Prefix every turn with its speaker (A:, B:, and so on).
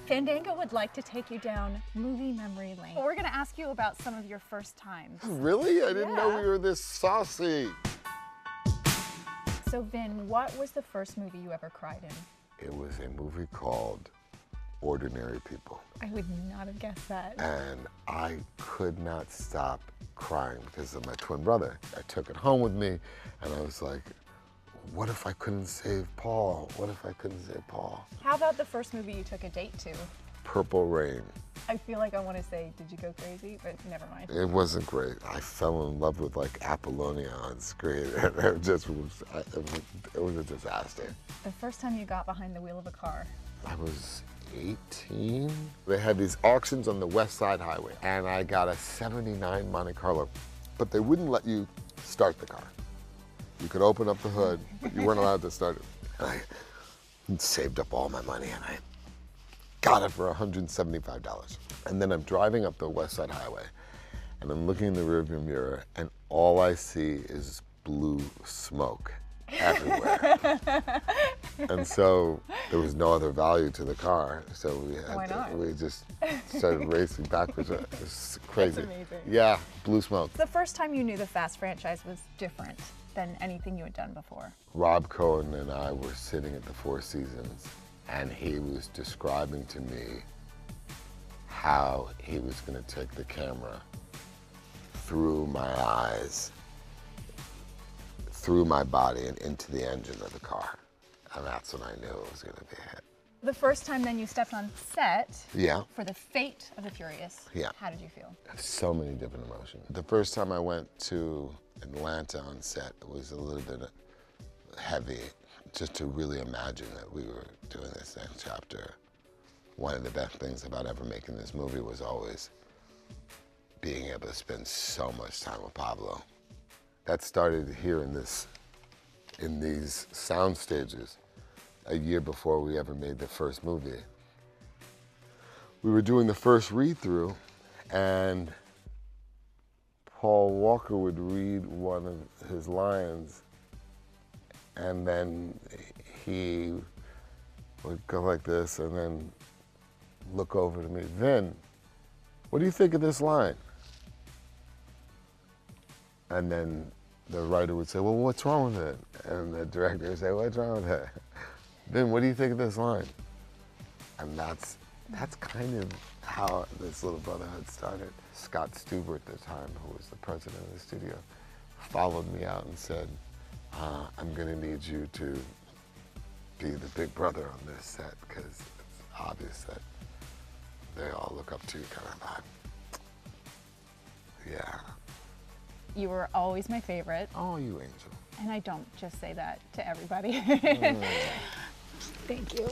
A: Fandango would like to take you down movie memory lane. We're gonna ask you about some of your first times.
B: Really? I didn't know we were this saucy.
A: So Vin, what was the first movie you ever cried in?
B: It was a movie called Ordinary People.
A: I would not have guessed that.
B: And I could not stop crying because of my twin brother. I took it home with me and I was like, what if I couldn't save Paul? What if I couldn't save Paul?
A: How about the first movie you took a date to?
B: Purple Rain.
A: I feel like I want to say, did you go crazy? But never mind.
B: It wasn't great. I fell in love with like Apollonia on screen. And it just was, it was a disaster.
A: The first time you got behind the wheel of a car?
B: I was 18. They had these auctions on the West Side Highway and I got a 79 Monte Carlo, but they wouldn't let you start the car. You could open up the hood, but you weren't allowed to start it. And I saved up all my money and I got it for $175. And then I'm driving up the West Side Highway and I'm looking in the rearview mirror and all I see is blue smoke everywhere. And so there was no other value to the car. So we just started racing backwards. It was crazy.
A: That's amazing.
B: Yeah, blue smoke.
A: The first time you knew the Fast franchise was different than anything you had done before?
B: Rob Cohen and I were sitting at the Four Seasons and he was describing to me how he was going to take the camera through my eyes, through my body and into the engine of the car. And that's when I knew it was going to be a hit.
A: The first time then you stepped on set for The Fate of the Furious, how did you feel?
B: So many different emotions. The first time I went to Atlanta on set, it was a little bit heavy just to really imagine that we were doing this next chapter. One of the best things about ever making this movie was always being able to spend so much time with Pablo. That started here in these sound stages a year before we ever made the first movie. We were doing the first read-through and Paul Walker would read one of his lines and then he would go like this and then look over to me, Vin, what do you think of this line? And then the writer would say, well, what's wrong with it? And the director would say, what's wrong with it? Vin, what do you think of this line? And that's kind of how this little brotherhood started. Scott Stuber at the time, who was the president of the studio, followed me out and said, I'm gonna need you to be the big brother on this set because it's obvious that they all look up to you kind of vibe. Yeah.
A: You were always my favorite.
B: Oh, you angel.
A: And I don't just say that to everybody. Thank you.